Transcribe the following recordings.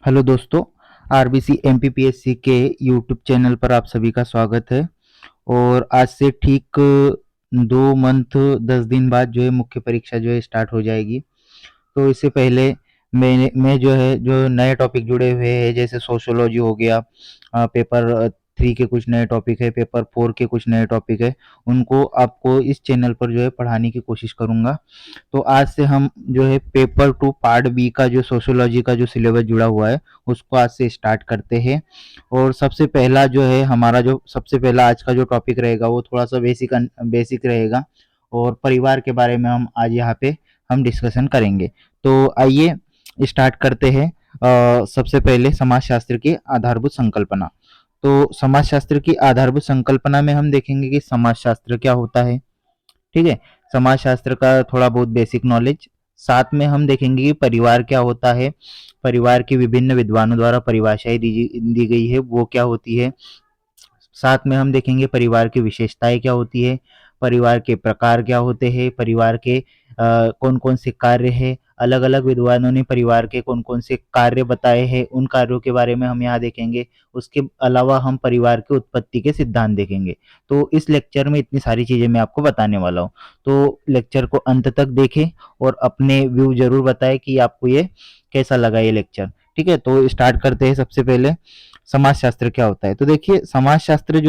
Hello दोस्तों, RBC MPPSC के YouTube channel पर आप सभी का स्वागत है। और आज से ठीक 2 मंथ 10 दिन बाद जो है मुख्य परीक्षा जो है स्टार्ट हो जाएगी। तो इससे पहले मैं जो है जो नए टॉपिक जुड़े हुए हैं, जैसे सोशियोलॉजी हो गया, पेपर 3 के कुछ नए टॉपिक है, पेपर 4 के कुछ नए टॉपिक है, उनको आपको इस चैनल पर जो है पढ़ाने की कोशिश करूँगा। तो आज से हम जो है पेपर 2 पार्ट बी का जो सोशियोलॉजी का जो सिलेबस जुड़ा हुआ है, उसको आज से स्टार्ट करते हैं। और सबसे पहला जो है हमारा जो सबसे पहला आज का जो टॉपिक रहेगा वो थोड़ा सा बेसिक रहेगा, और परिवार के बारे में हम आज यहाँ पे हम डिस्कशन करेंगे। तो आइए स्टार्ट करते हैं। सबसे पहले समाजशास्त्र की आधारभूत संकल्पना। तो समाजशास्त्र की आधारभूत संकल्पना में हम देखेंगे कि समाजशास्त्र क्या होता है। ठीक है, समाजशास्त्र का थोड़ा बहुत बेसिक नॉलेज। साथ में हम देखेंगे कि परिवार क्या होता है, परिवार की विभिन्न विद्वानों द्वारा परिभाषाएं दी गई है वो क्या होती है। साथ में हम देखेंगे परिवार की विशेषताएं क्या होती है, परिवार के प्रकार क्या होते हैं, परिवार के कौन कौन से कार्य हैं, अलग अलग विद्वानों ने परिवार के कौन कौन से कार्य बताए हैं, उन कार्यों के बारे में हम यहाँ देखेंगे। उसके अलावा हम परिवार की उत्पत्ति के सिद्धांत देखेंगे। तो इस लेक्चर में इतनी सारी चीज़ें मैं आपको बताने वाला हूँ। तो लेक्चर को अंत तक देखें और अपने व्यू जरूर बताएं कि आपको ये कैसा लगा ये लेक्चर। ठीक है, तो स्टार्ट करते हैं। सबसे पहले समाजशास्त्र क्या होता है। तो देखिए, समाजशास्त्र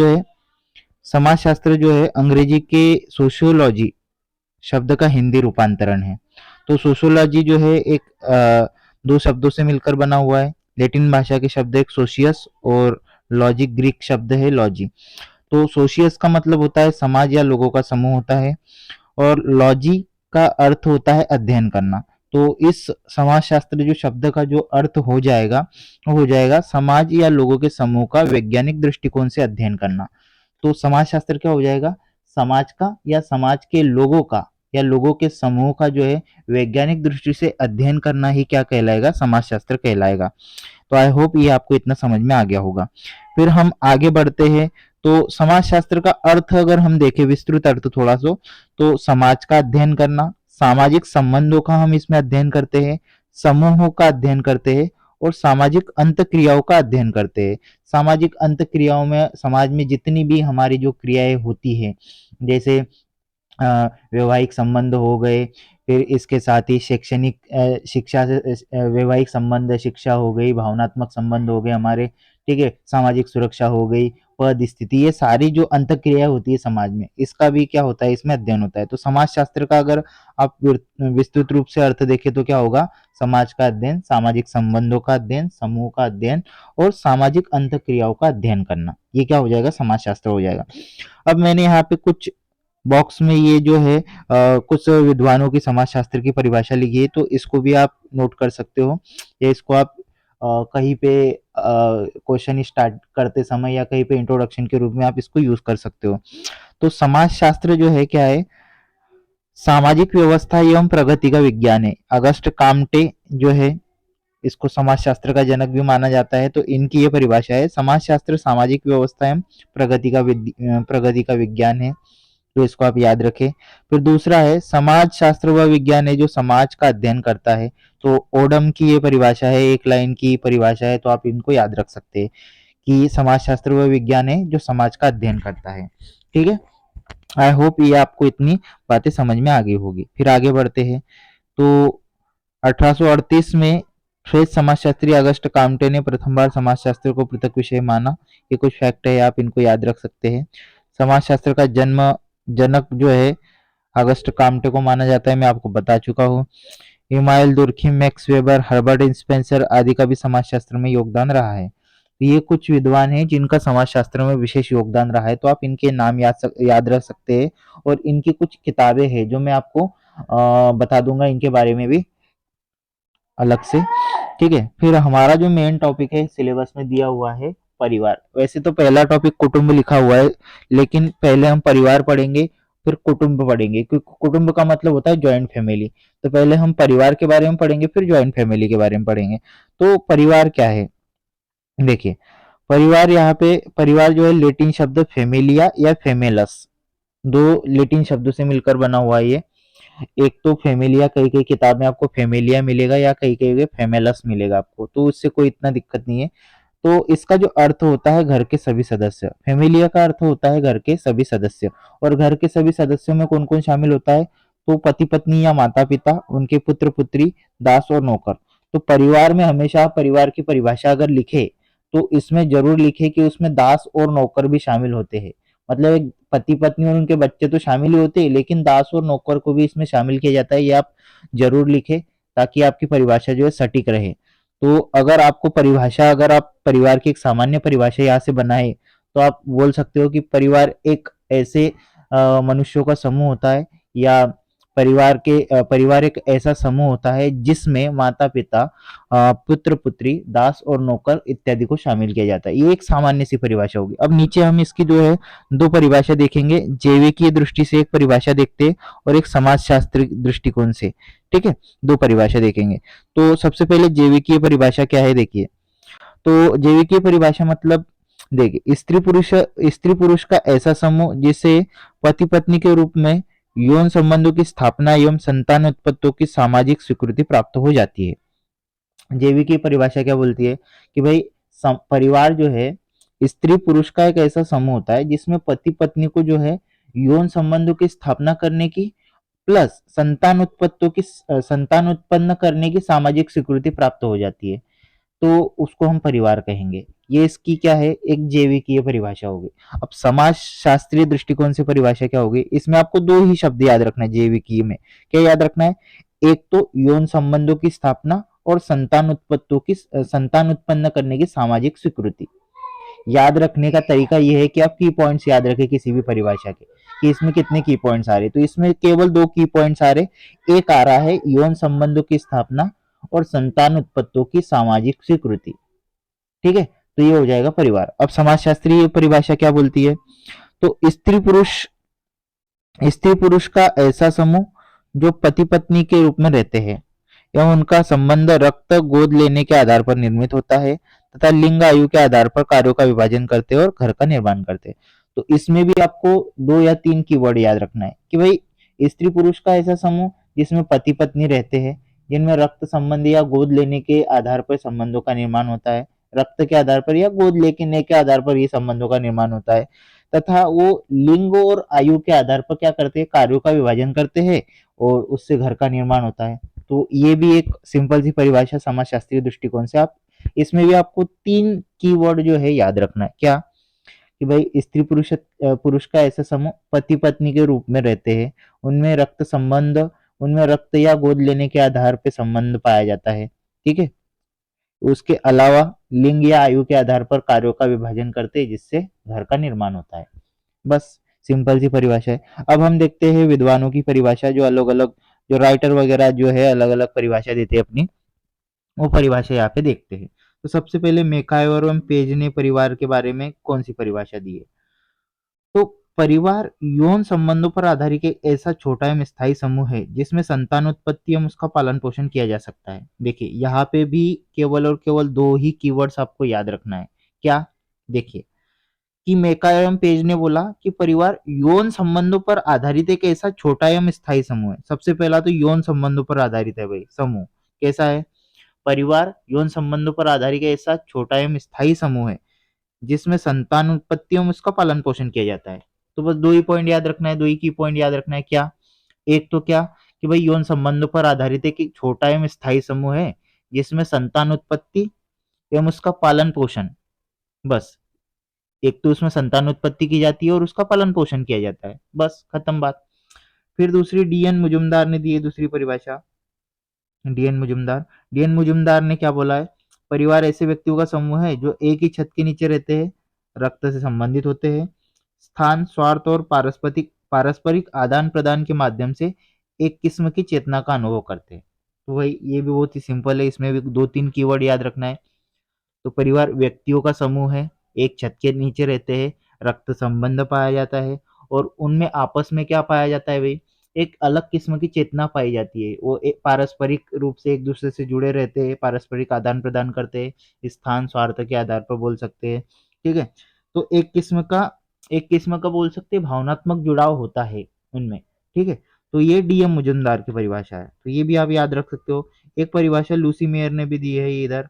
जो है अंग्रेजी के सोशियोलॉजी शब्द का हिंदी रूपांतरण है। तो सोशियोलॉजी जो है एक दो शब्दों से मिलकर बना हुआ है। लैटिन भाषा के शब्द एक सोशियस, और लॉजी ग्रीक शब्द है लॉजी। तो सोशियस का मतलब होता है समाज या लोगों का समूह होता है, और लॉजी का अर्थ होता है अध्ययन करना। तो इस समाजशास्त्र जो शब्द का जो अर्थ हो जाएगा वो हो जाएगा समाज या लोगों के समूह का वैज्ञानिक दृष्टिकोण से अध्ययन करना। तो समाजशास्त्र क्या हो जाएगा, समाज का या समाज के लोगों का या लोगों के समूह का जो है वैज्ञानिक दृष्टि से अध्ययन करना ही क्या कहलाएगा, समाजशास्त्र कहलाएगा। तो आई होप ये आपको इतना समझ में आ गया होगा। फिर हम आगे बढ़ते हैं। तो समाजशास्त्र का अर्थ अगर हम देखें, विस्तृत अर्थ थोड़ा सा, तो समाज का अध्ययन करना, सामाजिक संबंधों का हम इसमें अध्ययन करते हैं, समूहों का अध्ययन करते हैं, और सामाजिक अंतक्रियाओं का अध्ययन करते हैं। सामाजिक अंतक्रियाओं में समाज में जितनी भी हमारी जो क्रियाएं होती है, जैसे वैवाहिक संबंध हो गए, फिर इसके साथ ही शैक्षणिक शिक्षा से वैवाहिक संबंध, शिक्षा हो गई, भावनात्मक संबंध हो गए हमारे। ठीक है, सामाजिक सुरक्षा हो गई, पद स्थिति, ये सारी जो अंतक्रिया होती है समाज में, इसका भी क्या होता है, इसमें अध्ययन होता है। तो समाजशास्त्र का अगर आप विस्तृत रूप से अर्थ देखें तो क्या होगा, समाज का अध्ययन, सामाजिक संबंधों का अध्ययन, समूह का अध्ययन, और सामाजिक अंतक्रियाओं का अध्ययन करना, ये क्या हो जाएगा, समाजशास्त्र हो जाएगा। अब मैंने यहाँ पे कुछ बॉक्स में ये जो है कुछ विद्वानों की समाजशास्त्र की परिभाषा लिखी है, तो इसको भी आप नोट कर सकते हो, या इसको आप कहीं पे क्वेश्चन स्टार्ट करते समय या कहीं पे इंट्रोडक्शन के रूप में आप इसको यूज कर सकते हो। तो समाजशास्त्र जो है क्या है, सामाजिक व्यवस्था एवं प्रगति का विज्ञान है। अगस्ट काम्टे जो है, इसको समाजशास्त्र का जनक भी माना जाता है। तो इनकी ये परिभाषा है, समाजशास्त्र सामाजिक व्यवस्था एवं प्रगति का विज्ञान है। तो इसको आप याद रखें। फिर दूसरा है, समाज शास्त्र वह विज्ञान है जो समाज का अध्ययन करता है। तो ओडम की ये परिभाषा है, एक लाइन की परिभाषा है, तो आप इनको याद रख सकते हैं कि समाज शास्त्र वह विज्ञान है जो समाज का अध्ययन करता है। ठीक है, आई होप ये आपको इतनी बातें समझ में आ गई होगी। फिर आगे बढ़ते हैं। तो 1838 में फ्रेंच समाजशास्त्री अगस्ट काम्टे ने प्रथम बार समाजशास्त्र को पृथक विषय माना। ये कुछ फैक्ट है, आप इनको याद रख सकते हैं। समाजशास्त्र का जनक जो है अगस्ट काम्टे को माना जाता है, मैं आपको बता चुका हूँ। Email Durkheim, max weber, Herbert Spencer आदि का भी समाजशास्त्र में योगदान रहा है। तो ये कुछ विद्वान हैं जिनका समाजशास्त्र में विशेष योगदान रहा है, तो आप इनके नाम याद रख सकते हैं। और इनकी कुछ किताबें हैं जो मैं आपको बता दूंगा इनके बारे में भी अलग से। ठीक है, फिर हमारा जो मेन टॉपिक है सिलेबस में दिया हुआ है, परिवार। वैसे तो पहला टॉपिक कुटुंब लिखा हुआ है, लेकिन पहले हम परिवार पढ़ेंगे, फिर कुटुंब पढ़ेंगे, क्योंकि कुटुंब का मतलब होता है ज्वाइंट फैमिली। तो पहले हम परिवार के बारे में पढ़ेंगे, फिर ज्वाइंट फैमिली के बारे में पढ़ेंगे। तो परिवार क्या है, देखिए, परिवार यहाँ पे परिवार जो है लेटिन शब्द फेमिलिया या फेमेलस, दो लेटिन शब्दों से मिलकर बना हुआ है ये। एक तो फेमिलिया, कई कई किताब में आपको फेमिलिया मिलेगा या कई कई में फेमेलस मिलेगा आपको, तो उससे कोई इतना दिक्कत नहीं है। तो इसका जो अर्थ होता है घर के सभी सदस्य, फेमिलिया का अर्थ होता है घर के सभी सदस्य। और घर के सभी सदस्यों में कौन कौन शामिल होता है, तो पति पत्नी या माता पिता, उनके पुत्र पुत्री, दास और नौकर। तो परिवार में हमेशा परिवार की परिभाषा अगर लिखे तो इसमें जरूर लिखे कि उसमें दास और नौकर भी शामिल होते हैं। मतलब एक पति पत्नी और उनके बच्चे तो शामिल ही होते हैं, लेकिन दास और नौकर को भी इसमें शामिल किया जाता है, ये आप जरूर लिखे ताकि आपकी परिभाषा जो है सटीक रहे। तो अगर आपको परिभाषा, अगर आप परिवार की एक सामान्य परिभाषा यहाँ से बनाए तो आप बोल सकते हो कि परिवार एक ऐसे मनुष्यों का समूह होता है, या परिवार एक ऐसा समूह होता है जिसमें माता पिता, पुत्र पुत्री, दास और नौकर इत्यादि को शामिल किया जाता है। ये एक सामान्य सी परिभाषा होगी। अब नीचे हम इसकी जो है दो परिभाषा देखेंगे, जैविकीय दृष्टि से एक परिभाषा देखते हैं और एक समाजशास्त्री दृष्टिकोण से। ठीक है, दो परिभाषा देखेंगे। तो सबसे पहले जैविकीय परिभाषा क्या है, देखिए। तो जैविकीय परिभाषा मतलब, देखिए, स्त्री पुरुष का ऐसा समूह जिसे पति पत्नी के रूप में यौन संबंधों की स्थापना एवं संतान उत्पत्तियों की सामाजिक स्वीकृति प्राप्त हो जाती है। जैविकीय परिभाषा क्या बोलती है कि भाई परिवार जो है स्त्री पुरुष का एक ऐसा समूह होता है जिसमें पति पत्नी को जो है यौन संबंधों की स्थापना करने की प्लस संतान उत्पन्न करने की सामाजिक स्वीकृति प्राप्त हो जाती है, तो उसको हम परिवार कहेंगे। ये इसकी क्या है, एक जैविकीय परिभाषा होगी। अब समाज शास्त्रीय दृष्टिकोण से परिभाषा क्या होगी, इसमें आपको दो ही शब्द याद रखना है जैविकीय में। क्या याद रखना है, एक तो यौन संबंधों की स्थापना और संतान उत्पन्न करने की सामाजिक स्वीकृति। याद रखने का तरीका यह है कि आप की पॉइंट्स याद रखें किसी भी परिभाषा के, कि इसमें कितने की पॉइंट्स आ रहे। तो इसमें केवल दो की पॉइंट्स आ रहे, एक आ रहा है यौन संबंधों की स्थापना और संतान उत्पत्तियों की सामाजिक स्वीकृति। ठीक है, तो ये हो जाएगा परिवार। अब समाजशास्त्रीय परिभाषा क्या बोलती है, तो स्त्री पुरुष का ऐसा समूह जो पति पत्नी के रूप में रहते हैं एवं उनका संबंध रक्त गोद लेने के आधार पर निर्मित होता है तथा लिंग आयु के आधार पर कार्यों का विभाजन करते हैं और घर का निर्माण करते हैं। तो इसमें भी आपको दो या तीन कीवर्ड याद रखना है कि भाई स्त्री पुरुष का ऐसा समूह जिसमें पति पत्नी रहते हैं, जिनमें रक्त संबंध या गोद लेने के आधार पर संबंधों का निर्माण होता है, रक्त के आधार पर या गोद लेने के आधार पर ये संबंधों का निर्माण होता है, तथा वो लिंग और आयु के आधार पर क्या करते हैं, कार्यों का विभाजन करते हैं और उससे घर का निर्माण होता है। तो ये भी एक सिंपल सी परिभाषा समाजशास्त्रीय दृष्टिकोण से। आप इसमें भी आपको तीन कीवर्ड जो है याद रखना है, क्या, कि भाई स्त्री पुरुष का ऐसा समूह पति पत्नी के रूप में रहते हैं, उनमें रक्त या गोद लेने के आधार पे संबंध पाया जाता है। ठीक है, उसके अलावा लिंग या आयु के आधार पर कार्यों का विभाजन करते हैं जिससे घर का निर्माण होता है। बस सिंपल सी परिभाषा है। अब हम देखते हैं विद्वानों की परिभाषा, जो अलग अलग, जो राइटर वगैरह जो है अलग अलग परिभाषा देते हैं अपनी, वो परिभाषा यहाँ पे देखते हैं। तो सबसे पहले मेकायर एवं पेज ने परिवार के बारे में कौन सी परिभाषा दी है, तो परिवार यौन संबंधों पर आधारित एक ऐसा छोटा एवं स्थायी समूह है जिसमें संतान उत्पत्ति एवं उसका पालन पोषण किया जा सकता है। देखिए यहाँ पे भी केवल और केवल दो ही कीवर्ड्स आपको याद रखना है, क्या, देखिए कि मेका एवं पेज ने बोला कि परिवार यौन संबंधों पर आधारित एक ऐसा छोटा एवं स्थायी समूह है। सबसे पहला तो यौन संबंधों पर आधारित है भाई समूह, कैसा है, परिवार यौन संबंधों पर आधारित एक ऐसा छोटा एवं स्थायी समूह है जिसमें संतान उत्पत्ति एवं उसका पालन पोषण किया जाता है। तो बस दो ही पॉइंट याद रखना है, दो ही की पॉइंट याद रखना है, क्या, एक तो क्या कि भाई यौन संबंधों पर आधारित एक छोटा एवं स्थायी समूह है जिसमें संतान उत्पत्ति एवं उसका पालन पोषण, बस एक तो उसमें संतान उत्पत्ति की जाती है और उसका पालन पोषण किया जाता है, बस खत्म बात। फिर दूसरी डीएन मुजुमदार ने दी है दूसरी परिभाषा, डीएन मुजुमदार ने क्या बोला है, परिवार ऐसे व्यक्तियों का समूह है जो एक ही छत के नीचे रहते हैं, रक्त से संबंधित होते हैं, स्थान, स्वार्थ और पारस्परिक पारस्परिक आदान प्रदान के माध्यम से एक किस्म की चेतना का अनुभव करते हैं। तो भाई ये भी बहुत ही सिंपल है, इसमें भी दो तीन कीवर्ड याद रखना है। तो परिवार व्यक्तियों का समूह है, एक छत के नीचे रहते हैं, रक्त संबंध पाया जाता है और उनमें आपस में क्या पाया जाता है भाई, एक अलग किस्म की चेतना पाई जाती है। वो एक पारस्परिक रूप से एक दूसरे से जुड़े रहते हैं, पारस्परिक आदान प्रदान करते हैं, स्थान स्वार्थ के आधार पर बोल सकते हैं। ठीक है, तो एक किस्म का बोल सकते हैं भावनात्मक जुड़ाव होता है उनमें। ठीक है, तो ये डीएम मुजुमदार की परिभाषा है, तो ये भी आप याद रख सकते हो। एक परिभाषा लूसी मेयर ने भी दी है ये इधर।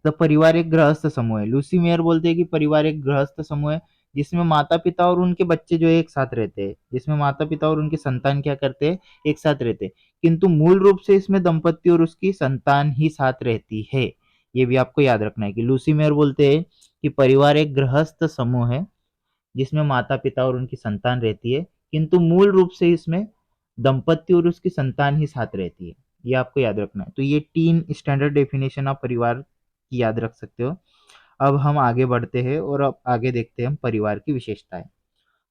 तो परिवार एक गृहस्थ समूह है। लूसी मेयर बोलते हैं कि परिवार एक गृहस्थ समूह है जिसमें माता पिता और उनके बच्चे जो है एक साथ रहते हैं, जिसमें माता पिता और उनकी संतान क्या करते हैं, एक साथ रहते हैं, किंतु मूल रूप से इसमें दंपति और उसकी संतान ही साथ रहती है। ये भी आपको याद रखना है कि लूसी मेयर बोलते हैं कि परिवार एक गृहस्थ समूह है जिसमें माता पिता और उनकी संतान रहती है, किंतु मूल रूप से इसमें दंपति और उसकी संतान ही साथ रहती है। ये आपको याद रखना है। तो ये 3 स्टैंडर्ड डेफिनेशन आप परिवार की याद रख सकते हो। अब हम आगे बढ़ते हैं और अब आगे देखते हैं हम परिवार की विशेषताएं।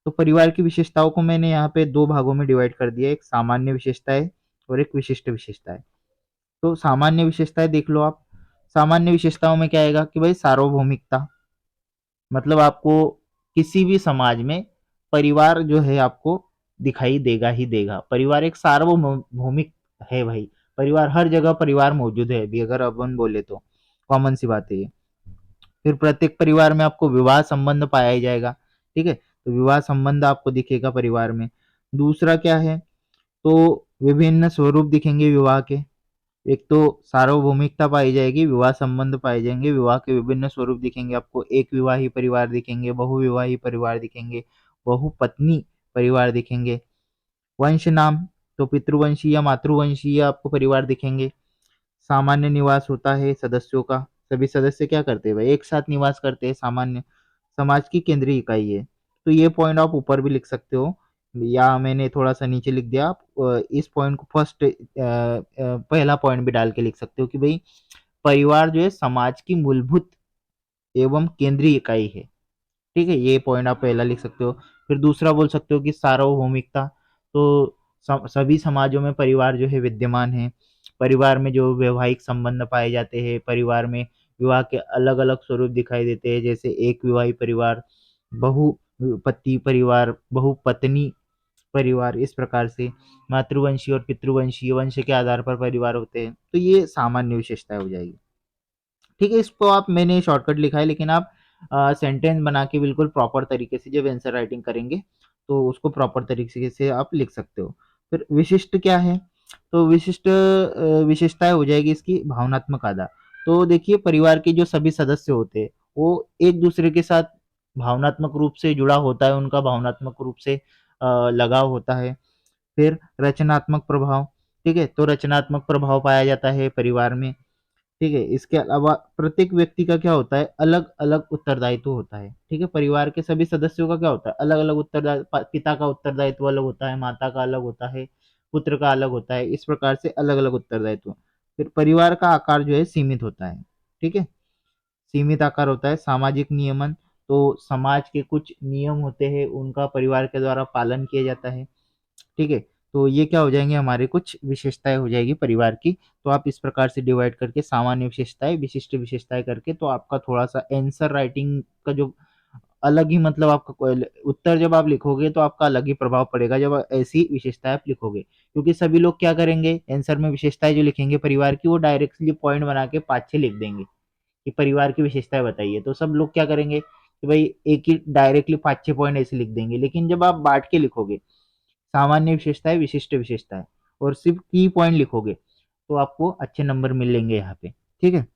तो परिवार की विशेषताओं को मैंने यहाँ पे 2 भागों में डिवाइड कर दिया है, एक सामान्य विशेषताएं और एक विशिष्ट विशेषताएं। तो सामान्य विशेषताएं देख लो आप। सामान्य विशेषताओं में क्या आएगा कि भाई सार्वभौमिकता, मतलब आपको किसी भी समाज में परिवार जो है आपको दिखाई देगा ही देगा। परिवार एक सार्वभौमिक है भाई, परिवार हर जगह परिवार मौजूद है अभी अगर अपन बोले तो, कॉमन सी बात है ये। फिर प्रत्येक परिवार में आपको विवाह संबंध पाया ही जाएगा, ठीक है, तो विवाह संबंध आपको दिखेगा परिवार में। दूसरा क्या है, तो विभिन्न स्वरूप दिखेंगे विवाह के। एक तो सार्वभौमिकता पाई जाएगी, विवाह संबंध पाए जाएंगे, विवाह के विभिन्न स्वरूप दिखेंगे आपको, एक विवाही परिवार दिखेंगे, बहुविवाही परिवार दिखेंगे, बहुपत्नी परिवार दिखेंगे। वंश नाम, तो पितृवंशी या मातृवंशीय आपको परिवार दिखेंगे। सामान्य निवास होता है सदस्यों का, सभी सदस्य क्या करते हैं भाई, एक साथ निवास करते हैं। सामान्य समाज की केंद्रीय इकाई है। तो ये पॉइंट आप ऊपर भी लिख सकते हो या मैंने थोड़ा सा नीचे लिख दिया, आप इस पॉइंट को फर्स्ट पहला पॉइंट भी डाल के लिख सकते हो कि भाई परिवार जो है समाज की मूलभूत एवं केंद्रीय इकाई है। ठीक है, ये पॉइंट आप पहला लिख सकते हो। फिर दूसरा बोल सकते हो कि सार्वभौमिकता, तो सभी समाजों में परिवार जो है विद्यमान है। परिवार में जो वैवाहिक संबंध पाए जाते हैं, परिवार में विवाह के अलग अलग स्वरूप दिखाई देते हैं, जैसे एक विवाही परिवार, बहुपति परिवार, बहुपत्नी परिवार, इस प्रकार से मातृवंशीय और पितृवंशीय वंश के आधार पर परिवार होते हैं। तो ये सामान्य विशेषता हो जाएगी। ठीक है, इसको आप, मैंने शॉर्टकट लिखा है लेकिन आप सेंटेंस बना के बिल्कुल प्रॉपर तरीके से जब आंसर राइटिंग करेंगे तो उसको प्रॉपर तरीके से आप लिख सकते हो। फिर विशिष्ट क्या है, तो विशिष्ट विशेषताएं हो जाएगी इसकी भावनात्मक आधार। तो देखिए परिवार के जो सभी सदस्य होते हैं वो एक दूसरे के साथ भावनात्मक रूप से जुड़ा होता है, उनका भावनात्मक रूप से लगाव होता है। फिर रचनात्मक प्रभाव, ठीक है, तो रचनात्मक प्रभाव पाया जाता है परिवार में। ठीक है, इसके अलावा प्रत्येक व्यक्ति का क्या होता है, अलग अलग उत्तरदायित्व होता है। ठीक है, परिवार के सभी सदस्यों का क्या होता है, अलग अलग उत्तरदायित्व। पिता का उत्तरदायित्व अलग होता है, माता का अलग होता है, पुत्र का अलग होता है, इस प्रकार से अलग अलग उत्तरदायित्व। फिर परिवार का आकार जो है सीमित होता है। ठीक है, सीमित आकार होता है। सामाजिक नियमन, तो समाज के कुछ नियम होते हैं उनका परिवार के द्वारा पालन किया जाता है। ठीक है, तो ये क्या हो जाएंगे, हमारे कुछ विशेषताएं हो जाएगी परिवार की। तो आप इस प्रकार से डिवाइड करके सामान्य विशेषताएं, विशिष्ट विशेषताएं करके, तो आपका थोड़ा सा आंसर राइटिंग का जो अलग ही, मतलब आपका उत्तर जब आप लिखोगे तो आपका अलग ही प्रभाव पड़ेगा जब ऐसी विशेषताएं आप लिखोगे। क्योंकि सभी लोग क्या करेंगे, आंसर में विशेषताएं जो लिखेंगे परिवार की वो डायरेक्टली पॉइंट बना के 5-6 लिख देंगे कि परिवार की विशेषताएं बताइए। तो सब लोग क्या करेंगे कि भाई एक ही डायरेक्टली 5-6 पॉइंट ऐसे लिख देंगे। लेकिन जब आप बांट के लिखोगे सामान्य विशेषताएं, विशिष्ट विशेषताएं, और सिर्फ की पॉइंट लिखोगे तो आपको अच्छे नंबर मिलेंगे यहाँ पे। ठीक है,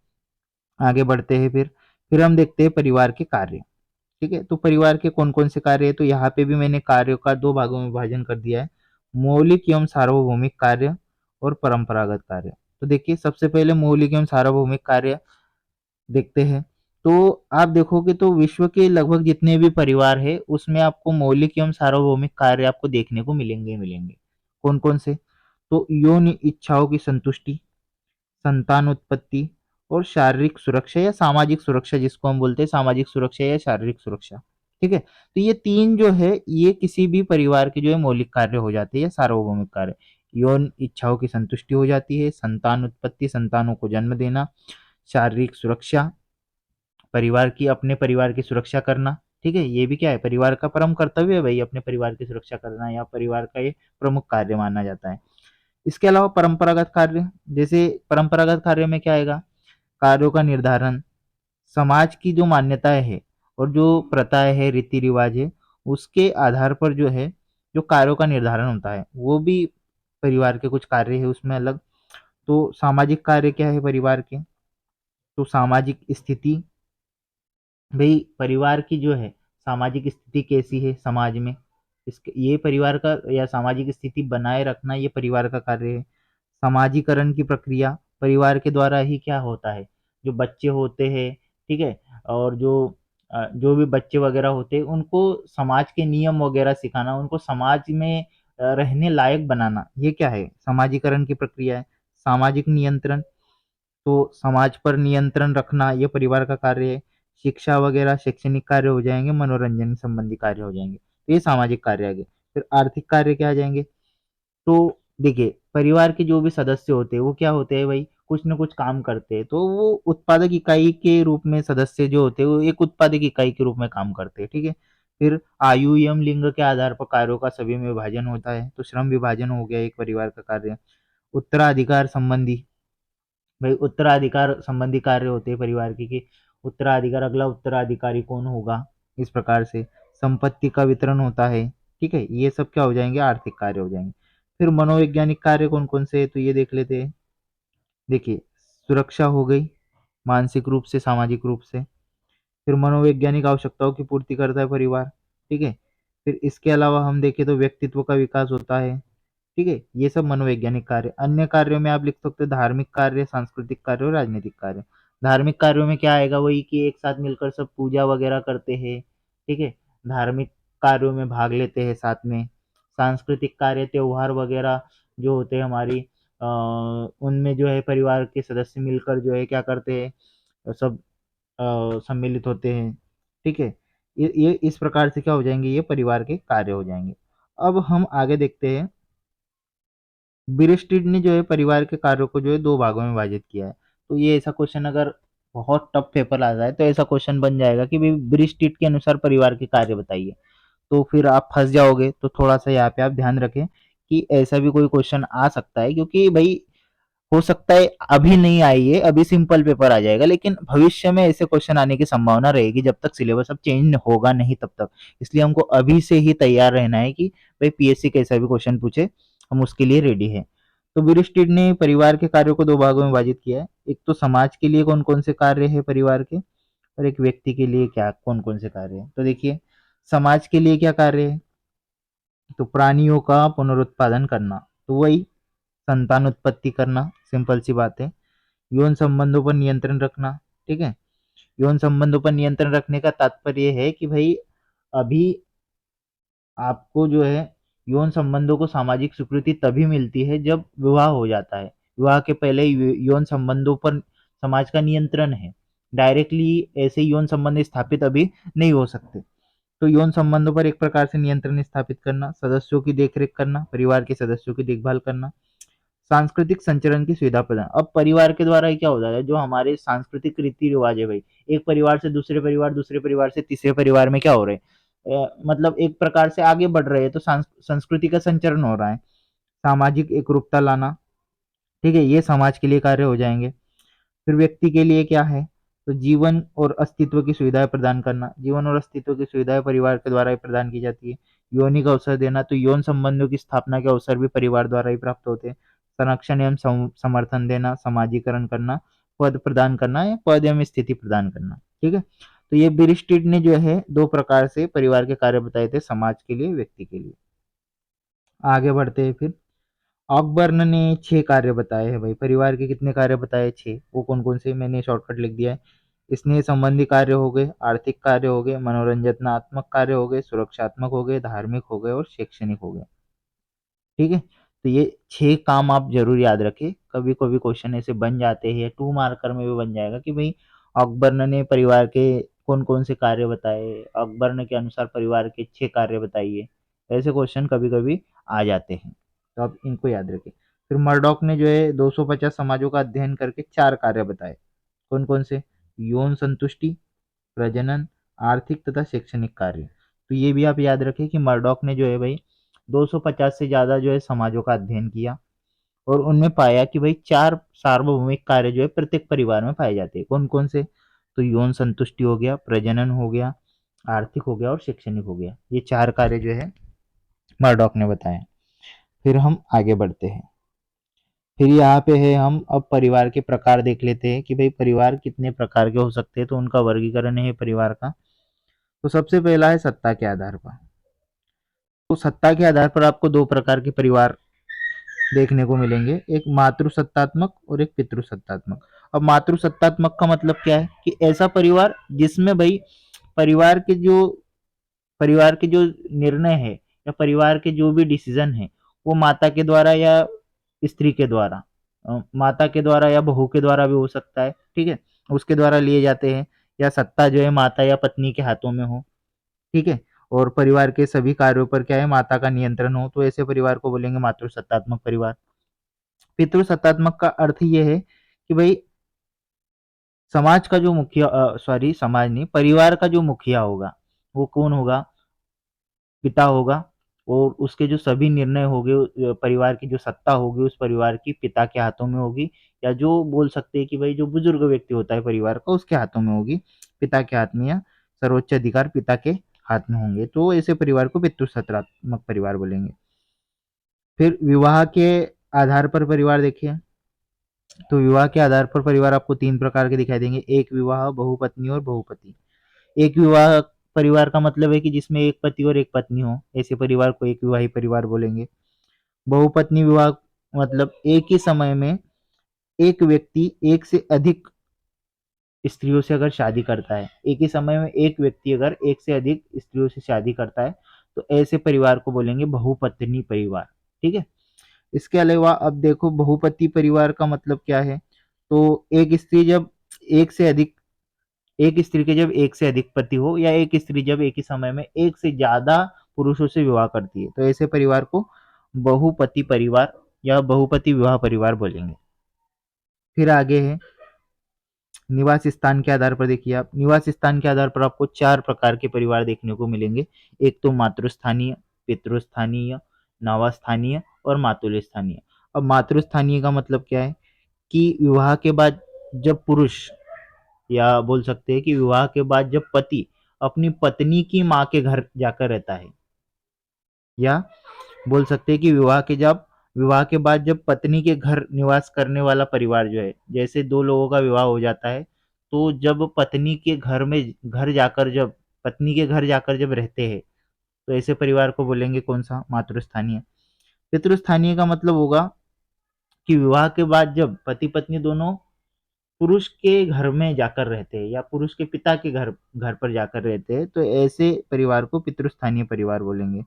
आगे बढ़ते हैं। फिर हम देखते हैं परिवार के कार्य। ठीक है, तो परिवार के कौन कौन से कार्य है, तो यहाँ पे भी मैंने कार्यों का 2 भागों में विभाजन कर दिया है, मौलिक एवं सार्वभौमिक कार्य और परंपरागत कार्य। तो देखिए सबसे पहले मौलिक एवं सार्वभौमिक कार्य देखते हैं। तो आप देखोगे तो विश्व के लगभग जितने भी परिवार है उसमें आपको मौलिक एवं सार्वभौमिक कार्य आपको देखने को मिलेंगे मिलेंगे। कौन कौन से, तो यौन इच्छाओं की संतुष्टि, संतान उत्पत्ति और शारीरिक सुरक्षा या सामाजिक सुरक्षा, जिसको हम बोलते हैं सामाजिक सुरक्षा या शारीरिक सुरक्षा। ठीक है, तो ये 3 जो है ये किसी भी परिवार के जो है मौलिक कार्य हो जाते हैं या सार्वभौमिक कार्य। यौन इच्छाओं की संतुष्टि हो जाती है, संतान उत्पत्ति, संतानों को जन्म देना, शारीरिक सुरक्षा, परिवार की, अपने परिवार की सुरक्षा करना। ठीक है, ये भी क्या है, परिवार का परम कर्तव्य है भाई, अपने परिवार की सुरक्षा करना, या परिवार का ये प्रमुख कार्य माना जाता है। इसके अलावा परंपरागत कार्य, जैसे परंपरागत कार्य में क्या आएगा, कार्यों का निर्धारण, समाज की जो मान्यताएं है और जो प्रथाएं है, रीति रिवाज है, उसके आधार पर जो है जो कार्यों का निर्धारण होता है वो भी परिवार के कुछ कार्य है उसमें अलग। तो सामाजिक कार्य क्या है परिवार के? तो सामाजिक स्थिति, भई परिवार की जो है सामाजिक स्थिति कैसी है समाज में, इसके ये परिवार का या सामाजिक स्थिति बनाए रखना ये परिवार का कार्य है। समाजीकरण की प्रक्रिया परिवार के द्वारा ही क्या होता है, जो बच्चे होते हैं, ठीक है? और जो भी बच्चे वगैरह होते हैं उनको समाज के नियम वगैरह सिखाना, उनको समाज में रहने लायक बनाना, ये क्या है? समाजीकरण की प्रक्रिया है। सामाजिक नियंत्रण, तो समाज पर नियंत्रण रखना ये परिवार का कार्य है। शिक्षा वगैरह शैक्षणिक कार्य हो जाएँगे, मनोरंजन संबंधी कार्य हो जाएँगे। तो ये सामाजिक कार्य आ गए। फिर आर्थिक कार्य क्या आ जाएँगे? तो देखिए, परिवार के जो भी सदस्य होते हैं, वो क्या होते हैं भाई, कुछ न कुछ काम करते हैं। तो वो उत्पादक इकाई के रूप में सदस्य जो होते हैं, वो एक उत्पादक इकाई के रूप में काम करते हैं, ठीक है? फिर आयु एवं लिंग के आधार पर कार्यों का सभी में विभाजन होता है। तो श्रम विभाजन हो गया एक परिवार का कार्य। उत्तराधिकार संबंधी, भाई उत्तराधिकार संबंधी कार्य होते हैं परिवार के कि उत्तराधिकार, अगला उत्तराधिकारी कौन होगा, इस प्रकार से संपत्ति का वितरण होता है, ठीक है? ये सब क्या हो जाएंगे? आर्थिक कार्य हो जाएंगे। फिर मनोवैज्ञानिक कार्य कौन कौन से है, तो ये देख लेते हैं। देखिए, सुरक्षा हो गई, मानसिक रूप से, सामाजिक रूप से। फिर मनोवैज्ञानिक आवश्यकताओं की पूर्ति करता है परिवार, ठीक है? फिर इसके अलावा हम देखें तो व्यक्तित्व का विकास होता है, ठीक है? ये सब मनोवैज्ञानिक कार्य। अन्य कार्यों में आप लिख सकते हो धार्मिक कार्य, सांस्कृतिक कार्य और राजनीतिक कार्य। धार्मिक कार्यों में क्या आएगा? वही कि एक साथ मिलकर सब पूजा वगैरह करते हैं, ठीक है? धार्मिक कार्यों में भाग लेते हैं साथ में। सांस्कृतिक कार्य, त्योहार वगैरह जो होते हैं हमारी, उनमें जो है परिवार के सदस्य मिलकर जो है क्या करते हैं, सब सम्मिलित होते हैं, ठीक है? ये इस प्रकार से क्या हो जाएंगे? ये परिवार के कार्य हो जाएंगे। अब हम आगे देखते हैं। ब्रीस्ट्रीट ने जो है परिवार के कार्यों को जो है 2 भागों में विभाजित किया है। तो ये ऐसा क्वेश्चन अगर बहुत टफ पेपर आ जाए तो ऐसा क्वेश्चन बन जाएगा कि भई ब्रीस्ट्रीट के अनुसार परिवार के कार्य बताइए। तो फिर आप फँस जाओगे, तो थोड़ा-सा यहाँ पे आप ध्यान रखें कि ऐसा भी कोई क्वेश्चन आ सकता है, क्योंकि भई हो सकता है अभी नहीं आई है, अभी सिंपल पेपर आ जाएगा, लेकिन भविष्य में ऐसे क्वेश्चन आने की संभावना रहेगी जब तक सिलेबस अब चेंज होगा नहीं तब तक। इसलिए हमको अभी से ही तैयार रहना है कि भाई पीएससी कैसा भी क्वेश्चन पूछे, हम उसके लिए रेडी हैं। तो ब्यूरो ने परिवार के कार्यों को 2 भागों में विभाजित किया है। एक तो समाज के लिए कौन-कौन से कार्य हैं परिवार के, और एक व्यक्ति के लिए क्या कौन-कौन से कार्य हैं। तो देखिए, समाज के लिए क्या कार्य है? तो प्राणियों का पुनरुत्पादन करना, तो वही संतान उत्पत्ति करना, सिंपल सी बात है। यौन संबंधों पर नियंत्रण रखना, ठीक है? यौन संबंधों पर नियंत्रण रखने का तात्पर्य ये है कि भई अभी आपको जो है यौन संबंधों को सामाजिक स्वीकृति तभी मिलती है जब विवाह हो जाता है। विवाह के पहले यौन संबंधों पर समाज का नियंत्रण है। डायरेक्टली ऐसे यौन संबंध स्थापित अभी नहीं हो सकते। तो यौन संबंधों पर एक प्रकार से नियंत्रण स्थापित करना, सदस्यों की देखरेख करना, परिवार के सदस्यों की देखभाल करना, सांस्कृतिक संचरण की सुविधा प्रदान। अब परिवार के द्वारा ही क्या होता है, जो हमारे सांस्कृतिक रीति रिवाज है भाई, एक परिवार से दूसरे परिवार से तीसरे परिवार में क्या हो रहे हैं, मतलब एक प्रकार से आगे बढ़ रहे हैं, तो संस्कृति का संचरण हो रहा है। सामाजिक एकरूपता लाना, ठीक है? ये समाज के लिए कार्य हो जाएंगे। फिर व्यक्ति के लिए क्या है? तो जीवन और अस्तित्व की सुविधाएं प्रदान करना। जीवन और अस्तित्व की सुविधाएं परिवार के द्वारा ही प्रदान की जाती है। यौनिक अवसर देना, तो यौन संबंधों की स्थापना के अवसर भी परिवार द्वारा ही प्राप्त होते हैं। संरक्षण एवं समर्थन देना, समाजीकरण करना, पद प्रदान करना या पद एवं स्थिति प्रदान करना, ठीक है? तो ये बिरिस्टिड ने जो है 2 प्रकार से परिवार के कार्य बताए थे, समाज के लिए, व्यक्ति के लिए। आगे बढ़ते हैं फिर। अकबर्न ने 6 कार्य बताए हैं भाई, परिवार के कितने कार्य बताए? 6। वो कौन-कौन से? मैंने शॉर्टकट लिख दिया है। स्नेह संबंधी कार्य हो गए, आर्थिक कार्य हो गए, मनोरंजनात्मक कार्य हो गए, सुरक्षात्मक हो गए, धार्मिक हो गए और शैक्षणिक हो गए, ठीक है? तो ये 6 काम आप ज़रूर याद रखें। कभी-कभी क्वेश्चन ऐसे बन जाते हैं, 2 मार्कर में भी बन जाएगा कि भई अकबर्न ने परिवार के कौन-कौन से कार्य बताए, अकबर्न के अनुसार परिवार के 6 कार्य बताइए। ऐसे क्वेश्चन कभी-कभी आ जाते हैं, तो आप इनको याद रखें। फिर मर्डॉक ने जो है 250 समाजों का अध्ययन करके 4 कार्य बताए। कौन-कौन से? यौन संतुष्टि, प्रजनन, आर्थिक तथा शैक्षणिक कार्य। तो ये भी आप याद रखें कि मर्डॉक ने जो है भाई 250 से ज़्यादा जो है समाजों का अध्ययन किया और उनमें पाया कि भाई 4 सार्वभौमिक कार्य जो है प्रत्येक परिवार में पाए जाते हैं। कौन-कौन से? तो यौन संतुष्टि हो गया, प्रजनन हो गया, आर्थिक हो गया और शैक्षणिक हो गया। ये 4 कार्य जो है मर्डॉक ने बताया। फिर हम आगे बढ़ते हैं। फिर यहाँ पे है, हम अब परिवार के प्रकार देख लेते हैं कि भाई परिवार कितने प्रकार के हो सकते हैं, तो उनका वर्गीकरण है परिवार का। तो सबसे पहला है सत्ता के आधार पर। तो सत्ता के आधार पर आपको दो प्रकार के परिवार देखने को मिलेंगे, एक मातृसत्तात्मक और एक पितृसत्तात्मक। अब मातृसत्तात्मक का मतलब क्या है कि ऐसा परिवार जिसमें भाई परिवार के जो परिवार के जो निर्णय है या परिवार के जो भी डिसीजन है वो माता के द्वारा या स्त्री के द्वारा, माता के द्वारा या बहू के द्वारा भी हो सकता है, ठीक है, उसके द्वारा लिए जाते हैं, या सत्ता जो है माता या पत्नी के हाथों में हो, ठीक है, और परिवार के सभी कार्यों पर क्या है माता का नियंत्रण हो, तो ऐसे परिवार को बोलेंगे मातृसत्तात्मक परिवार। पितृसत्तात्मक का अर्थ ये है कि भाई समाज का जो मुखिया, सॉरी समाज नहीं, परिवार का जो मुखिया होगा वो कौन होगा, पिता होगा, और उसके जो सभी निर्णय होंगे, परिवार की जो सत्ता होगी उस परिवार की पिता के हाथों में होगी, या जो बोल सकते हैं कि भाई जो बुजुर्ग व्यक्ति होता है परिवार का उसके हाथों में होगी, पिता के हाथ में, या सर्वोच्च अधिकार पिता के हाथ में होंगे, तो ऐसे परिवार को पितृसत्तात्मक परिवार बोलेंगे। फिर विवाह के आधार पर परिवार देखिए, तो विवाह के आधार पर परिवार आपको तीन प्रकार के दिखाई देंगे, एक विवाह, बहुपत्नी और बहुपति। एक विवाह परिवार का मतलब है कि जिसमें एक पति और एक पत्नी हो, ऐसे परिवार को एक विवाही परिवार बोलेंगे। बहुपत्नी विवाह मतलब एक ही समय में एक व्यक्ति एक से अधिक स्त्रियों से अगर शादी करता है, एक ही समय में एक व्यक्ति अगर एक से अधिक स्त्रियों से शादी करता है, तो ऐसे परिवार को बोलेंगे बहुपत्नी परिवार, ठीक है। इसके अलावा अब देखो बहुपति परिवार का मतलब क्या है, तो एक से अधिक एक स्त्री के जब एक से अधिक पति हो, या एक स्त्री जब एक ही समय में एक से ज्यादा पुरुषों से विवाह करती है, तो ऐसे परिवार को बहुपति परिवार या बहुपति विवाह परिवार बोलेंगे। फिर आगे है निवास स्थान के आधार पर। देखिए आप, निवास स्थान के आधार पर आपको चार प्रकार के परिवार देखने को मिलेंगे। एक तो मातृस्थानीय, पितृस्थानीय, नवास्थानीय और मातुल स्थानीय। अब मातृस्थानीय का मतलब क्या है कि विवाह के बाद जब पुरुष, या बोल सकते हैं कि विवाह के बाद जब पति अपनी पत्नी की माँ के घर जाकर रहता है, या बोल सकते हैं कि विवाह के बाद जब पत्नी के घर निवास करने वाला परिवार जो है, जैसे दो लोगों का विवाह हो जाता है, तो जब पत्नी के घर जाकर जब रहते हैं, तो ऐसे परिवार को बोलेंगे कौन सा, मातृस्थानीय। पितृस्थानीय का मतलब होगा कि विवाह के बाद जब पति पत्नी दोनों पुरुष के घर में जाकर रहते हैं, या पुरुष के पिता के घर घर पर जाकर रहते हैं, तो ऐसे परिवार को पितृस्थानीय परिवार बोलेंगे,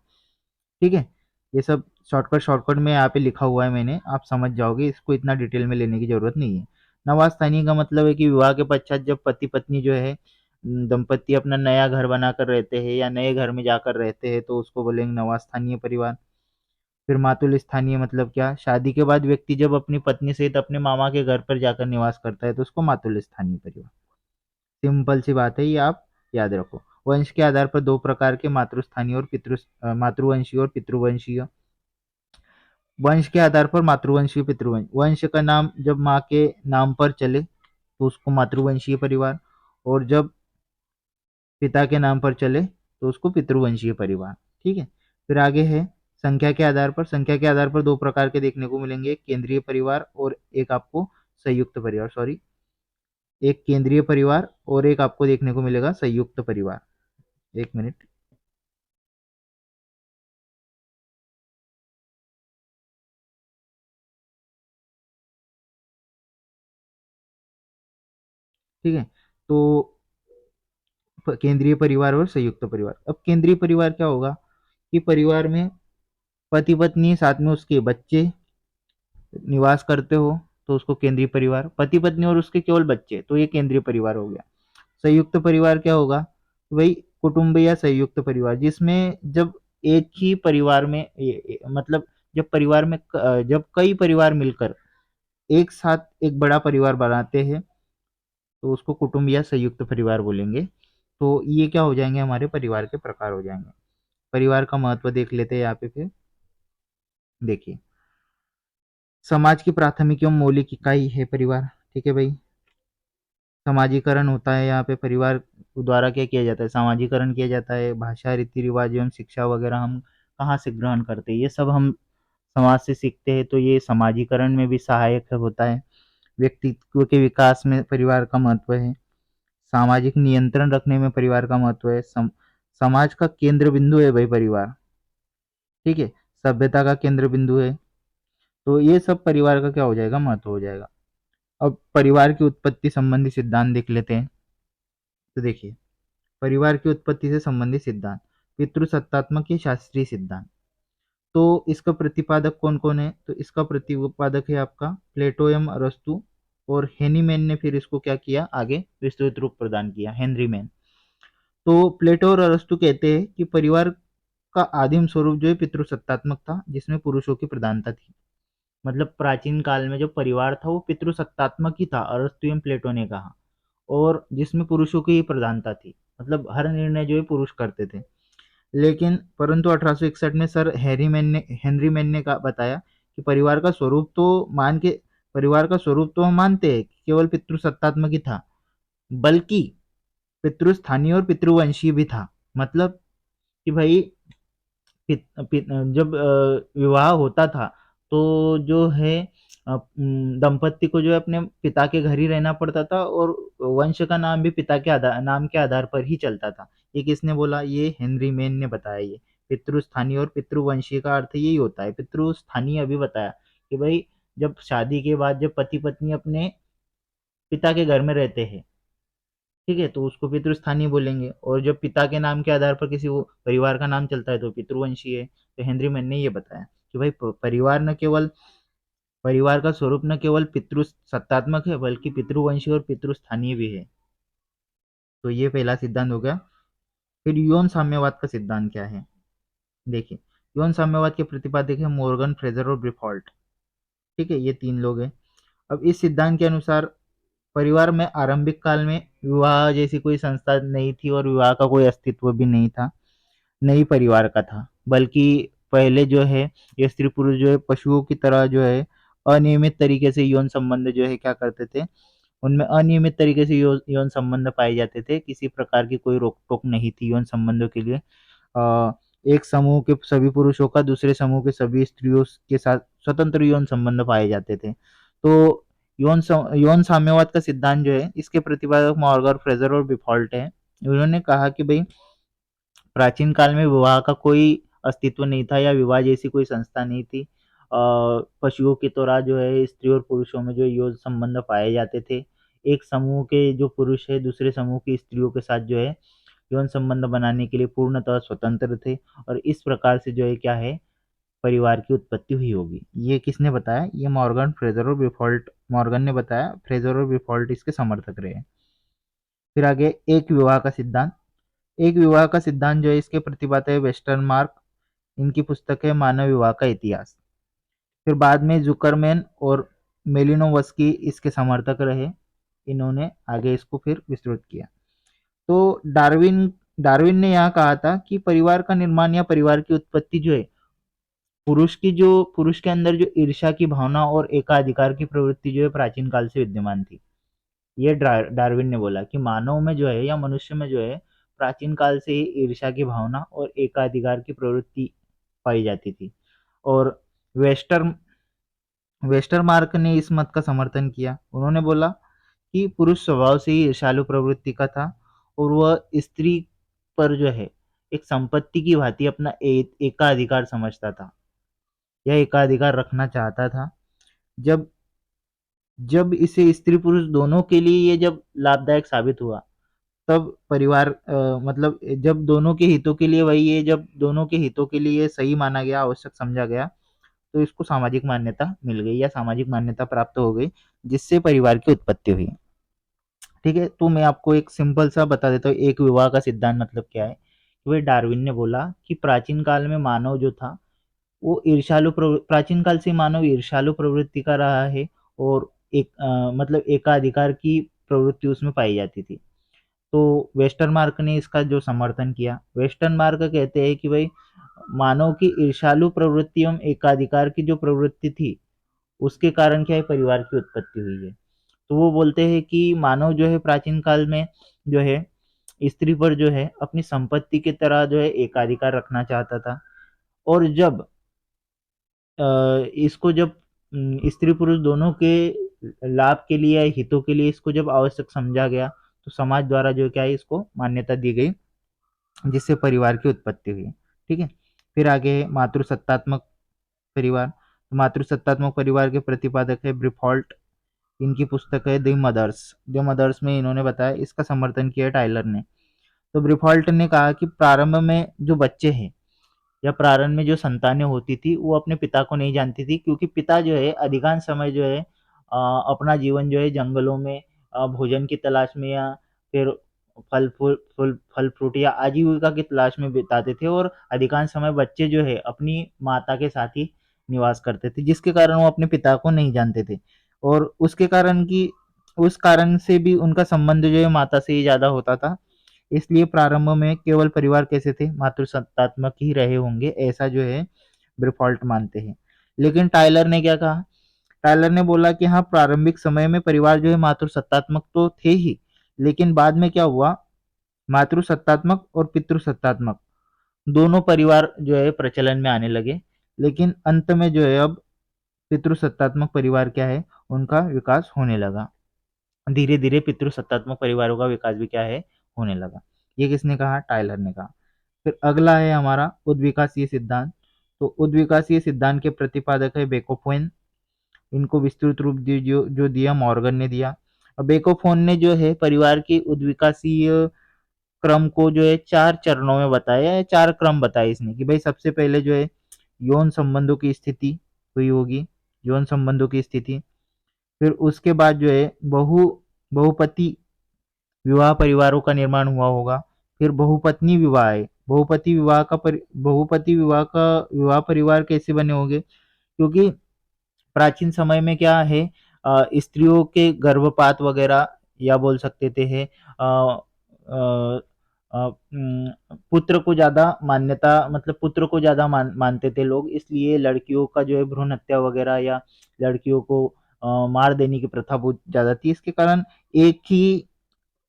ठीक है। ये सब शॉर्टकट में यहाँ पे लिखा हुआ है मैंने, आप समझ जाओगे, इसको इतना डिटेल में लेने की जरूरत नहीं है। नवास्थानीय का मतलब है कि विवाह के पश्चात जब पति पत्नी जो है, दंपति अपना नया घर बनाकर रहते हैं या नए घर में जाकर रहते हैं, तो उसको बोलेंगे नवास्थानीय परिवार। फिर मातुल स्थानीय मतलब क्या, शादी के बाद व्यक्ति जब अपनी पत्नी सहित अपने मामा के घर पर जाकर निवास करता है, तो उसको मातुल स्थानीय परिवार। सिंपल सी बात है, ये आप याद रखो। वंश के आधार पर दो प्रकार के, मातृस्थानीय और मातृवंशीय और पितृवंशीय। वंश के आधार पर मातृवंशीय, पितृवंश। वंश का नाम जब माँ के नाम पर चले तो उसको मातृवंशीय परिवार, और जब पिता के नाम पर चले तो उसको पितृवंशीय परिवार, ठीक है। फिर आगे है संख्या के आधार पर। संख्या के आधार पर दो प्रकार के देखने को मिलेंगे, एक केंद्रीय परिवार और एक आपको संयुक्त परिवार, सॉरी, एक केंद्रीय परिवार और एक आपको देखने को मिलेगा संयुक्त परिवार। एक मिनट, ठीक है। तो केंद्रीय परिवार और संयुक्त परिवार। अब केंद्रीय परिवार क्या होगा कि परिवार में पति पत्नी साथ में उसके बच्चे निवास करते हो, तो उसको केंद्रीय परिवार। पति पत्नी और उसके केवल बच्चे, तो ये केंद्रीय परिवार हो गया। संयुक्त परिवार क्या होगा, वही कुटुंब या संयुक्त परिवार, जिसमें जब एक ही परिवार में मतलब जब कई परिवार मिलकर एक साथ एक बड़ा परिवार बनाते हैं, तो उसको कुटुंब या संयुक्त परिवार बोलेंगे। तो ये क्या हो जाएंगे, हमारे परिवार के प्रकार हो जाएंगे। परिवार का महत्व देख लेते हैं यहाँ पे। फिर देखिए, समाज की प्राथमिक एवं मौलिक इकाई है परिवार, ठीक है भाई। समाजीकरण होता है यहाँ पे परिवार द्वारा, क्या किया जाता है, समाजीकरण किया जाता है। भाषा, रीति रिवाज एवं शिक्षा वगैरह हम कहाँ से ग्रहण करते हैं, ये सब हम समाज से सीखते हैं। तो ये समाजीकरण में भी सहायक होता है। व्यक्तित्व के विकास में परिवार का महत्व है। सामाजिक नियंत्रण रखने में परिवार का महत्व है। समाज का केंद्र बिंदु है भाई परिवार, ठीक है, सभ्यता का केंद्र बिंदु है। तो ये सब परिवार का क्या हो जाएगा, महत्व हो जाएगा। अब परिवार की उत्पत्ति संबंधी सिद्धांत देख लेते हैं। तो देखिए, परिवार की उत्पत्ति से संबंधित सिद्धांत, पितृसत्तात्मक या शास्त्रीय सिद्धांत। तो इसका प्रतिपादक कौन कौन है, तो इसका प्रतिपादक है आपका प्लेटो एवं अरस्तु, और हेनी मैन ने फिर इसको क्या किया, आगे विस्तृत रूप प्रदान किया, हेनरी मैन। तो प्लेटो और अरस्तु कहते हैं कि परिवार का आदिम स्वरूप जो है पितृसत्तात्मक था, जिसमें पुरुषों की प्रधानता थी। मतलब प्राचीन काल में जो परिवार था वो पितृसत्तात्मक ही था, अरस्तु एवं प्लेटो ने कहा, और जिसमें पुरुषों की ही प्रधानता थी। मतलब हर निर्णय जो है पुरुष करते थे। लेकिन परंतु 1861 में सर हेनरी मैन ने बताया कि परिवार का स्वरूप तो हम मानते हैं कि केवल पितृसत्तात्मक ही था, बल्कि पितृस्थानीय और पितृवंशीय भी था। मतलब कि भाई जब विवाह होता था तो जो है दंपत्ति को जो है अपने पिता के घर ही रहना पड़ता था, और वंश का नाम भी पिता के नाम के आधार पर ही चलता था। ये किसने बोला, ये हेनरी मैन ने बताया। ये पितृस्थानीय और पितृवंशीय का अर्थ यही होता है। पितृस्थानीय अभी बताया कि भाई जब शादी के बाद जब पति पत्नी अपने पिता के घर में रहते हैं, ठीक है, तो उसको पितृस्थानीय बोलेंगे। और जब पिता के नाम के आधार पर किसी वो परिवार का नाम चलता है तो पितृवंशी है। तो हेनरी मैन ने ये बताया कि भाई परिवार का स्वरूप न केवल पितृ सत्तात्मक है, बल्कि पितृवंशी और पितृस्थानीय भी है। तो ये पहला सिद्धांत हो गया। फिर यौन साम्यवाद का सिद्धांत क्या है, देखिए, यौन साम्यवाद के प्रतिपादक है मॉर्गन, फ्रेजर और ब्रिफॉल्ट। ठीक है, ये तीन लोग हैं। अब इस सिद्धांत के अनुसार परिवार में आरंभिक काल में विवाह जैसी कोई संस्था नहीं थी, और विवाह का कोई अस्तित्व भी नहीं था, नहीं परिवार का था। बल्कि पहले जो है ये स्त्री पुरुष जो है पशुओं की तरह जो है अनियमित तरीके से यौन संबंध जो है क्या करते थे, उनमें अनियमित तरीके से यौन संबंध पाए जाते थे। किसी प्रकार की कोई रोक टोक नहीं थी यौन संबंधों के लिए। एक समूह के सभी पुरुषों का दूसरे समूह के सभी स्त्रियों के साथ स्वतंत्र यौन संबंध पाए जाते थे। तो यौन साम्यवाद का सिद्धांत जो है इसके प्रतिपादक मॉर्गन, फ्रेजर और बिफॉल्ट है। उन्होंने कहा कि भाई प्राचीन काल में विवाह का कोई अस्तित्व नहीं था, या विवाह जैसी कोई संस्था नहीं थी। पशुओं की तरह जो है स्त्री और पुरुषों में जो यौन संबंध पाए जाते थे। एक समूह के जो पुरुष है दूसरे समूह की स्त्रियों के साथ जो है यौन संबंध बनाने के लिए पूर्णतः स्वतंत्र थे, और इस प्रकार से जो है क्या है, परिवार की उत्पत्ति हुई होगी। ये किसने बताया, ये मॉर्गन, फ्रेजर और बिफॉल्ट। मॉर्गन ने बताया, फ्रेजर और बिफॉल्ट इसके समर्थक रहे। फिर आगे एक विवाह का सिद्धांत। एक विवाह का सिद्धांत जो है इसके प्रतिपादक है वेस्टर्न मार्क। इनकी पुस्तक है मानव विवाह का इतिहास। फिर बाद में जुकरमैन और मेलिनोवस्की इसके समर्थक रहे। इन्होंने आगे इसको फिर विस्तृत किया। तो डार्विन डार्विन ने यहाँ कहा था कि परिवार का निर्माण या परिवार की उत्पत्ति जो है पुरुष के अंदर जो ईर्ष्या की भावना और एकाधिकार की प्रवृत्ति जो है प्राचीन काल से विद्यमान थी। ये डार्विन ने बोला कि मानव में जो है या मनुष्य में जो है प्राचीन काल से ही ईर्ष्या की भावना और एकाधिकार की प्रवृत्ति पाई जाती थी। और वेस्टर वेस्टरमार्क ने इस मत का समर्थन किया। उन्होंने बोला कि पुरुष स्वभाव से ही ईर्ष्यालु प्रवृत्ति का था, और वह स्त्री पर जो है एक संपत्ति की भांति अपना एकाधिकार समझता था, यह एकाधिकार रखना चाहता था। जब जब इसे स्त्री पुरुष दोनों के लिए ये जब लाभदायक साबित हुआ, तब परिवार मतलब जब दोनों के हितों के लिए वही है, जब दोनों के हितों के लिए सही माना गया, आवश्यक समझा गया, तो इसको सामाजिक मान्यता मिल गई या सामाजिक मान्यता प्राप्त हो गई, जिससे परिवार की उत्पत्ति हुई। ठीक है, तो मैं आपको एक सिंपल सा बता देता हूँ एक विवाह का सिद्धांत मतलब क्या है। वह डार्विन ने बोला कि प्राचीन काल में मानव जो था वो प्राचीन काल से मानव ईर्ष्यालु प्रवृत्ति का रहा है, और मतलब एकाधिकार की प्रवृत्ति उसमें पाई जाती थी। तो वेस्टर्न मार्क ने इसका जो समर्थन किया, वेस्टर्न मार्क कहते हैं कि भाई मानव की ईर्ष्यालु प्रवृत्ति एवं एकाधिकार की जो प्रवृत्ति थी उसके कारण क्या है, परिवार की उत्पत्ति हुई है। तो वो बोलते हैं कि मानव जो है प्राचीन काल में जो है स्त्री पर जो है अपनी संपत्ति की तरह जो है एकाधिकार रखना चाहता था, और जब इसको जब स्त्री पुरुष दोनों के लाभ के लिए, हितों के लिए इसको जब आवश्यक समझा गया, तो समाज द्वारा जो क्या है इसको मान्यता दी गई, जिससे परिवार की उत्पत्ति हुई। ठीक है। फिर आगे है मातृसत्तात्मक परिवार। तो मातृसत्तात्मक परिवार के प्रतिपादक है ब्रिफॉल्ट। इनकी पुस्तक है द मदर्स। द मदर्स में इन्होंने बताया, इसका समर्थन किया टाइलर ने। तो ब्रिफॉल्ट ने कहा कि प्रारंभ में जो बच्चे हैं या प्रारंभ में जो संतानें होती थी वो अपने पिता को नहीं जानती थी, क्योंकि पिता जो है अधिकांश समय जो है अपना जीवन जो है जंगलों में भोजन की तलाश में या फिर फल फ्रूट या आजीविका की तलाश में बिताते थे, और अधिकांश समय बच्चे जो है अपनी माता के साथ ही निवास करते थे, जिसके कारण वो अपने पिता को नहीं जानते थे। और उस कारण से भी उनका संबंध जो है माता से ही ज्यादा होता था। इसलिए प्रारंभ में केवल परिवार कैसे थे, मातृसत्तात्मक ही रहे होंगे, ऐसा जो है ब्रिफॉल्ट मानते हैं। लेकिन टाइलर ने क्या कहा, टाइलर ने बोला कि हाँ, प्रारंभिक समय में परिवार जो है मातृसत्तात्मक तो थे ही, लेकिन बाद में क्या हुआ, मातृसत्तात्मक और पितृसत्तात्मक दोनों परिवार जो है प्रचलन में आने लगे। लेकिन अंत में जो है अब पितृसत्तात्मक परिवार क्या है, उनका विकास होने लगा। धीरे धीरे पितृसत्तात्मक परिवारों का विकास भी क्या है, होने लगा। ये किसने कहा, टाइलर ने कहा। फिर अगला है हमारा उद्विकासीय सिद्धांत। तो उद्विकासीय सिद्धांत के प्रतिपादक है बेकोफेन। इनको विस्तृत रूप जो दिया मॉर्गन ने दिया। अब बेकोफोन ने जो है परिवार की उद्विकासीय क्रम को जो है 4 चरणों में बताया है, 4 क्रम बताए इसने कि भाई सबसे पहले जो है यौन संबंधों की स्थिति हुई होगी, यौन संबंधों की स्थिति। फिर उसके बाद जो है बहुपति विवाह परिवारों का निर्माण हुआ होगा। फिर बहुपत्नी विवाह है। बहुपति विवाह का विवाह परिवार कैसे बने होंगे, क्योंकि प्राचीन समय में क्या है, स्त्रियों के गर्भपात वगैरह या बोल सकते थे है पुत्र को ज्यादा मान्यता, मतलब पुत्र को ज्यादा मानते थे लोग, इसलिए लड़कियों का जो है भ्रूण हत्या वगैरह या लड़कियों को मार देने की प्रथा बहुत ज्यादा थी। इसके कारण एक ही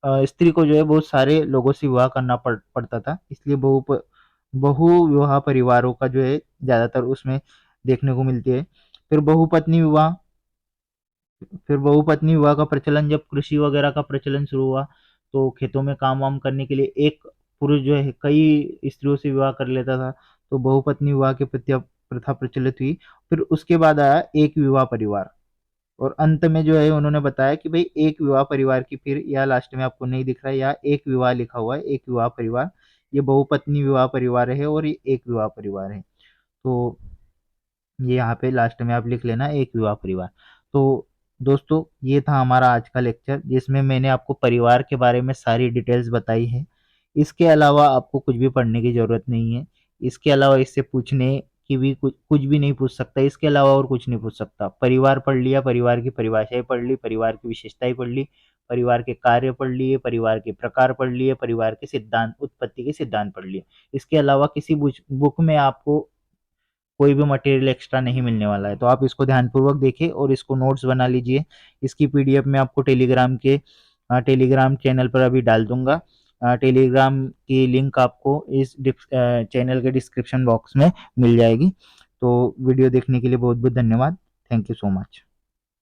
स्त्री को जो है बहुत सारे लोगों से विवाह करना पड़ता था, इसलिए बहु विवाह परिवारों का जो है ज्यादातर उसमें देखने को मिलती है। फिर बहुपत्नी विवाह का प्रचलन, जब कृषि वगैरह का प्रचलन शुरू हुआ, तो खेतों में काम वाम करने के लिए एक पुरुष जो है कई स्त्रियों से विवाह कर लेता था, तो बहुपत्नी विवाह की प्रथा प्रचलित हुई। फिर उसके बाद आया एक विवाह परिवार, और अंत में जो है उन्होंने बताया कि भाई एक विवाह परिवार की, फिर या लास्ट में आपको नहीं दिख रहा है, या एक विवाह लिखा हुआ है, एक विवाह परिवार, ये बहुपत्नी विवाह परिवार है और ये एक विवाह परिवार है। तो ये यहाँ पे लास्ट में आप लिख लेना एक विवाह परिवार। तो दोस्तों, ये था हमारा आज का लेक्चर, जिसमें मैंने आपको परिवार के बारे में सारी डिटेल्स बताई है। इसके अलावा आपको कुछ भी पढ़ने की जरूरत नहीं है। इसके अलावा इससे पूछने की भी कुछ भी नहीं पूछ सकता, इसके अलावा और कुछ नहीं पूछ सकता। परिवार पढ़ लिया, परिवार की परिभाषाएं पढ़ ली, परिवार की विशेषताएं पढ़ ली, परिवार के कार्य पढ़ लिए, परिवार के प्रकार पढ़ लिए, परिवार के सिद्धांत, उत्पत्ति के सिद्धांत पढ़ लिए। इसके अलावा किसी बुक में आपको कोई भी मटेरियल एक्स्ट्रा नहीं मिलने वाला है, तो आप इसको ध्यानपूर्वक देखिए और इसको नोट्स बना लीजिए। इसकी पीडीएफ मैं आपको टेलीग्राम चैनल पर अभी डाल दूंगा। टेलीग्राम की लिंक आपको इस चैनल के डिस्क्रिप्शन बॉक्स में मिल जाएगी। तो वीडियो देखने के लिए बहुत बहुत धन्यवाद। Thank you so much.